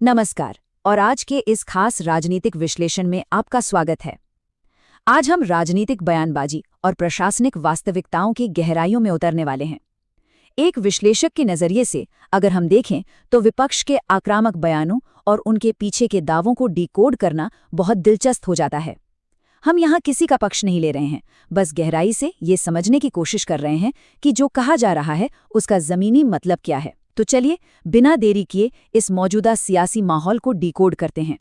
नमस्कार और आज के इस खास राजनीतिक विश्लेषण में आपका स्वागत है। आज हम राजनीतिक बयानबाजी और प्रशासनिक वास्तविकताओं की गहराइयों में उतरने वाले हैं। एक विश्लेषक के नज़रिए से अगर हम देखें तो विपक्ष के आक्रामक बयानों और उनके पीछे के दावों को डिकोड करना बहुत दिलचस्प हो जाता है। हम यहाँ किसी का पक्ष नहीं ले रहे हैं, बस गहराई से ये समझने की कोशिश कर रहे हैं कि जो कहा जा रहा है उसका ज़मीनी मतलब क्या है। तो चलिए बिना देरी किए इस मौजूदा सियासी माहौल को डिकोड करते हैं।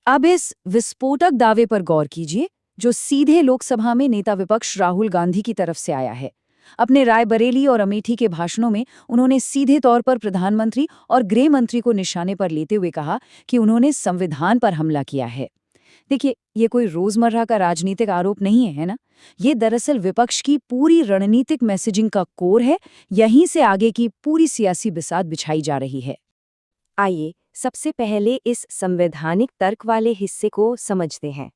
अब इस विस्फोटक दावे पर गौर कीजिए जो सीधे लोकसभा में नेता विपक्ष राहुल गांधी की तरफ से आया है। अपने रायबरेली और अमेठी के भाषणों में उन्होंने सीधे तौर पर प्रधानमंत्री और गृह मंत्री को निशाने पर लेते हुए कहा कि उन्होंने संविधान पर हमला किया है। देखिए, ये कोई रोजमर्रा का राजनीतिक आरोप नहीं है ना। ये दरअसल विपक्ष की पूरी रणनीतिक मैसेजिंग का कोर है। यहीं से आगे की पूरी सियासी बिसात बिछाई जा रही है। आइए सबसे पहले इस संवैधानिक तर्क वाले हिस्से को समझते हैं।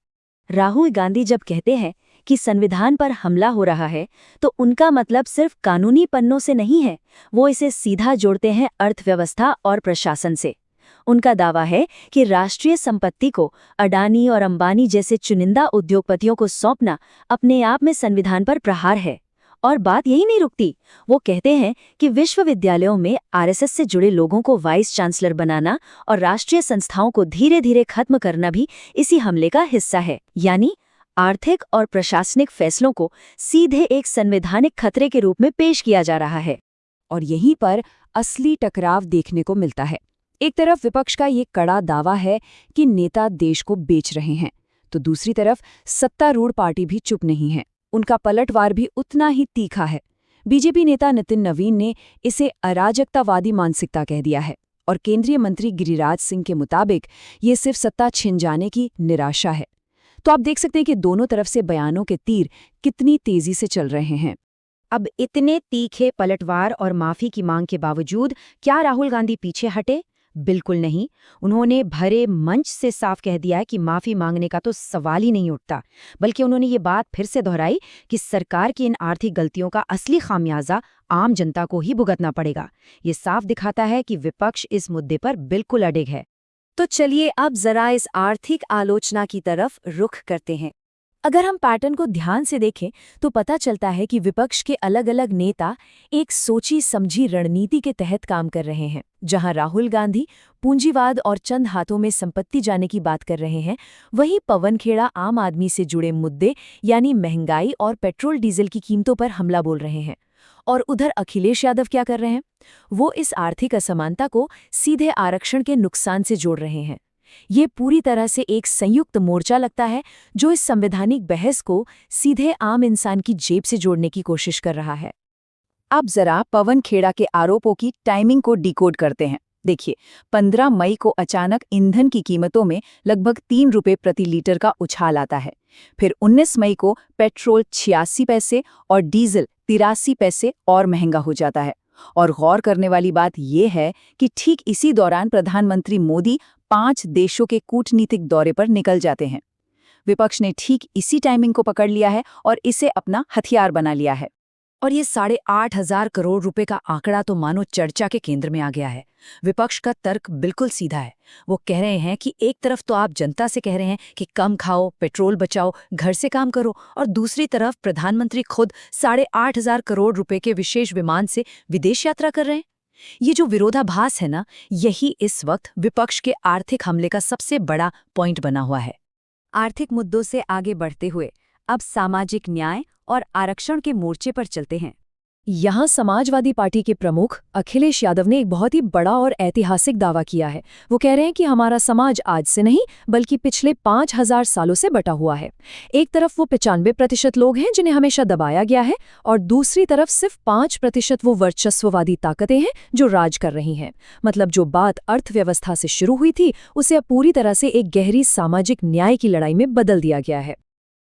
राहुल गांधी जब कहते हैं कि संविधान पर हमला हो रहा है तो उनका मतलब सिर्फ कानूनी पन्नों से नहीं है, वो इसे सीधा जोड़ते हैं अर्थव्यवस्था और प्रशासन से। उनका दावा है कि राष्ट्रीय संपत्ति को अडानी और अंबानी जैसे चुनिंदा उद्योगपतियों को सौंपना अपने आप में संविधान पर प्रहार है। और बात यही नहीं रुकती, वो कहते हैं कि विश्वविद्यालयों में आरएसएस से जुड़े लोगों को वाइस चांसलर बनाना और राष्ट्रीय संस्थाओं को धीरे धीरे खत्म करना भी इसी हमले का हिस्सा है। यानी आर्थिक और प्रशासनिक फैसलों को सीधे एक संवैधानिक खतरे के रूप में पेश किया जा रहा है। और यहीं पर असली टकराव देखने को मिलता है। एक तरफ विपक्ष का ये कड़ा दावा है कि नेता देश को बेच रहे हैं, तो दूसरी तरफ सत्तारूढ़ पार्टी भी चुप नहीं है। उनका पलटवार भी उतना ही तीखा है। बीजेपी नेता नितिन नवीन ने इसे अराजकतावादी मानसिकता कह दिया है और केंद्रीय मंत्री गिरिराज सिंह के मुताबिक ये सिर्फ सत्ता छिन जाने की निराशा है। तो आप देख सकते हैं कि दोनों तरफ से बयानों के तीर कितनी तेजी से चल रहे हैं। अब इतने तीखे पलटवार और माफी की मांग के बावजूद क्या राहुल गांधी पीछे हटे? बिल्कुल नहीं। उन्होंने भरे मंच से साफ कह दिया है कि माफी मांगने का तो सवाल ही नहीं उठता, बल्कि उन्होंने ये बात फिर से दोहराई कि सरकार की इन आर्थिक गलतियों का असली खामियाजा आम जनता को ही भुगतना पड़ेगा। ये साफ दिखाता है कि विपक्ष इस मुद्दे पर बिल्कुल अडिग है। तो चलिए अब जरा इस आर्थिक आलोचना की तरफ रुख करते हैं। अगर हम पैटर्न को ध्यान से देखें तो पता चलता है कि विपक्ष के अलग अलग नेता एक सोची समझी रणनीति के तहत काम कर रहे हैं। जहां राहुल गांधी पूंजीवाद और चंद हाथों में संपत्ति जाने की बात कर रहे हैं, वहीं पवन खेड़ा आम आदमी से जुड़े मुद्दे यानी महंगाई और पेट्रोल डीजल की कीमतों पर हमला बोल रहे हैं। और उधर अखिलेश यादव क्या कर रहे हैं? वो इस आर्थिक असमानता को सीधे आरक्षण के नुकसान से जोड़ रहे हैं। ये पूरी तरह से एक संयुक्त मोर्चा लगता है जो इस संवैधानिक बहस को सीधे आम इंसान की जेब से जोड़ने की कोशिश कर रहा है। अब जरा पवन खेड़ा के आरोपों की टाइमिंग को डिकोड करते हैं। देखिए, 15 मई को अचानक ईंधन की कीमतों में लगभग 3 रुपये प्रति लीटर का उछाल आता है। फिर 19 मई को पेट्रोल 86 पैसे और डीजल 83 पैसे और महंगा हो जाता है। और गौर करने वाली बात यह है कि ठीक इसी दौरान प्रधानमंत्री मोदी 5 देशों के कूटनीतिक दौरे पर निकल जाते हैं। विपक्ष ने ठीक इसी टाइमिंग को पकड़ लिया है और इसे अपना हथियार बना लिया है। और ये 8,500 करोड़ रुपए का आंकड़ा तो मानो चर्चा के केंद्र में आ गया है। विपक्ष का तर्क बिल्कुल सीधा है। वो कह रहे हैं कि एक तरफ तो आप जनता से कह रहे हैं कि कम खाओ, पेट्रोल बचाओ, घर से काम करो, और दूसरी तरफ प्रधानमंत्री खुद 8,500 करोड़ रुपए के विशेष विमान से विदेश यात्रा कर रहे हैं। ये जो विरोधाभास है ना, यही इस वक्त विपक्ष के आर्थिक हमले का सबसे बड़ा पॉइंट बना हुआ है। आर्थिक मुद्दों से आगे बढ़ते हुए अब सामाजिक न्याय और आरक्षण के मोर्चे पर चलते हैं। यहाँ समाजवादी पार्टी के प्रमुख अखिलेश यादव ने एक बहुत ही बड़ा और ऐतिहासिक दावा किया है। वो कह रहे हैं कि हमारा समाज आज से नहीं बल्कि पिछले 5,000 सालों से बटा हुआ है। एक तरफ वो 95% लोग हैं जिन्हें हमेशा दबाया गया है, और दूसरी तरफ सिर्फ 5% वो वर्चस्ववादी ताकतें हैं जो राज कर रही हैं। मतलब जो बात अर्थव्यवस्था से शुरू हुई थी उसे अब पूरी तरह से एक गहरी सामाजिक न्याय की लड़ाई में बदल दिया गया है।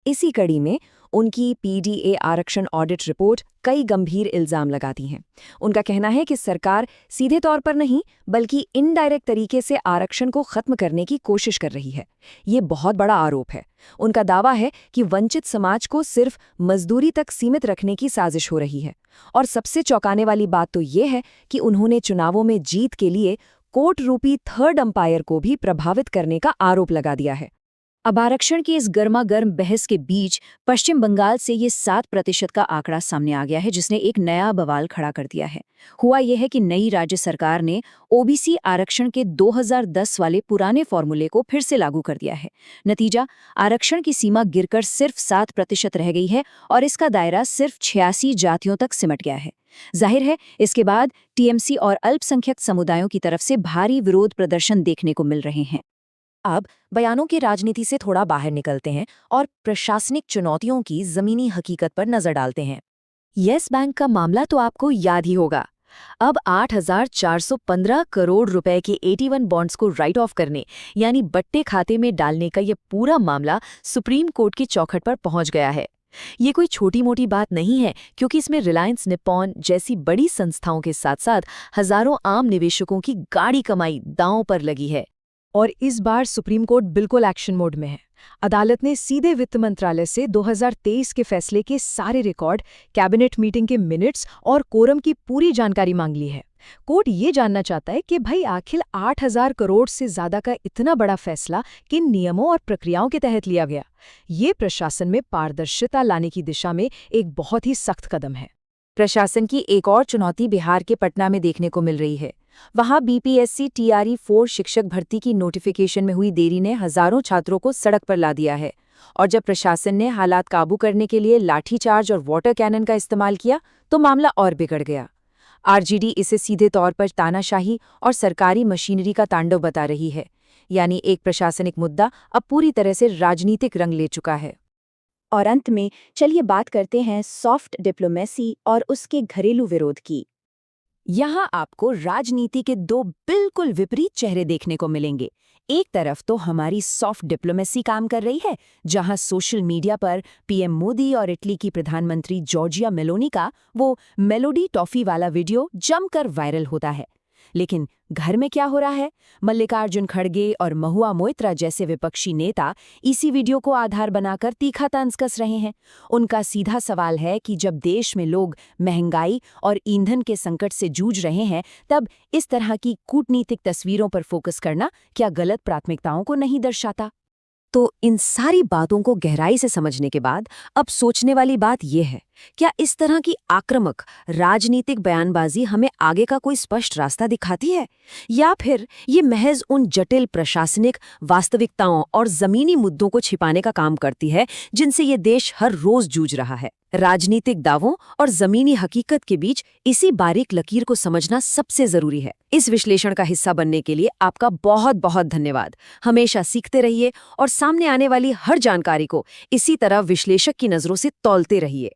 इसी कड़ी में उनकी पीडीए आरक्षण ऑडिट रिपोर्ट कई गंभीर इल्जाम लगाती हैं। उनका कहना है कि सरकार सीधे तौर पर नहीं बल्कि इनडायरेक्ट तरीके से आरक्षण को खत्म करने की कोशिश कर रही है। ये बहुत बड़ा आरोप है। उनका दावा है कि वंचित समाज को सिर्फ मजदूरी तक सीमित रखने की साजिश हो रही है। और सबसे चौंकाने वाली बात तो ये है कि उन्होंने चुनावों में जीत के लिए कोर्ट रूपी थर्ड अंपायर को भी प्रभावित करने का आरोप लगा दिया है। अब आरक्षण की इस गर्मागर्म बहस के बीच पश्चिम बंगाल से ये 7% का आंकड़ा सामने आ गया है, जिसने एक नया बवाल खड़ा कर दिया है। हुआ यह है कि नई राज्य सरकार ने ओबीसी आरक्षण के 2010 वाले पुराने फॉर्मूले को फिर से लागू कर दिया है। नतीजा, आरक्षण की सीमा गिरकर सिर्फ 7% रह गई है और इसका दायरा सिर्फ 86 जातियों तक सिमट गया है। जाहिर है, इसके बाद टीएमसी और अल्पसंख्यक समुदायों की तरफ से भारी विरोध प्रदर्शन देखने को मिल रहे हैं। अब बयानों की राजनीति से थोड़ा बाहर निकलते हैं और प्रशासनिक चुनौतियों की जमीनी हकीकत पर नजर डालते हैं। येस बैंक का मामला तो आपको याद ही होगा। अब 8,415 करोड़ रुपए के 81 बॉन्ड्स को राइट ऑफ करने यानी बट्टे खाते में डालने का ये पूरा मामला सुप्रीम कोर्ट की चौखट पर पहुंच गया है। ये कोई छोटी मोटी बात नहीं है, क्योंकि इसमें रिलायंस निप्पॉन जैसी बड़ी संस्थाओं के साथ साथ हजारों आम निवेशकों की गाढ़ी कमाई दांव पर लगी है। और इस बार सुप्रीम कोर्ट बिल्कुल एक्शन मोड में है। अदालत ने सीधे वित्त मंत्रालय से 2023 के फैसले के सारे रिकॉर्ड, कैबिनेट मीटिंग के मिनट्स और कोरम की पूरी जानकारी मांग ली है। कोर्ट ये जानना चाहता है कि भाई आखिर 8,000 करोड़ से ज्यादा का इतना बड़ा फैसला किन नियमों और प्रक्रियाओं के तहत लिया गया। ये प्रशासन में पारदर्शिता लाने की दिशा में एक बहुत ही सख्त कदम है। प्रशासन की एक और चुनौती बिहार के पटना में देखने को मिल रही है। वहां बीपीएससी टीआरई 4 शिक्षक भर्ती की नोटिफिकेशन में हुई देरी ने हजारों छात्रों को सड़क पर ला दिया है। और जब प्रशासन ने हालात काबू करने के लिए लाठीचार्ज और वाटर कैनन का इस्तेमाल किया तो मामला और बिगड़ गया। आरजेडी इसे सीधे तौर पर तानाशाही और सरकारी मशीनरी का तांडव बता रही है। यानी एक प्रशासनिक मुद्दा अब पूरी तरह से राजनीतिक रंग ले चुका है। और अंत में चलिए बात करते हैं सॉफ्ट डिप्लोमेसी और उसके घरेलू विरोध की। यहाँ आपको राजनीति के दो बिल्कुल विपरीत चेहरे देखने को मिलेंगे। एक तरफ तो हमारी सॉफ्ट डिप्लोमेसी काम कर रही है, जहाँ सोशल मीडिया पर पीएम मोदी और इटली की प्रधानमंत्री जॉर्जिया मेलोनी का वो मेलोडी टॉफी वाला वीडियो जमकर वायरल होता है। लेकिन घर में क्या हो रहा है? मल्लिकार्जुन खड़गे और महुआ मोइत्रा जैसे विपक्षी नेता इसी वीडियो को आधार बनाकर तीखा तंज कस रहे हैं। उनका सीधा सवाल है कि जब देश में लोग महंगाई और ईंधन के संकट से जूझ रहे हैं, तब इस तरह की कूटनीतिक तस्वीरों पर फोकस करना क्या गलत प्राथमिकताओं को नहीं दर्शाता? तो इन सारी बातों को गहराई से समझने के बाद अब सोचने वाली बात यह है, क्या इस तरह की आक्रामक राजनीतिक बयानबाजी हमें आगे का कोई स्पष्ट रास्ता दिखाती है, या फिर ये महज उन जटिल प्रशासनिक वास्तविकताओं और जमीनी मुद्दों को छिपाने का काम करती है जिनसे ये देश हर रोज जूझ रहा है? राजनीतिक दावों और जमीनी हकीकत के बीच इसी बारीक लकीर को समझना सबसे जरूरी है। इस विश्लेषण का हिस्सा बनने के लिए आपका बहुत बहुत धन्यवाद। हमेशा सीखते रहिए और सामने आने वाली हर जानकारी को इसी तरह विश्लेषक की नजरों से तौलते रहिए।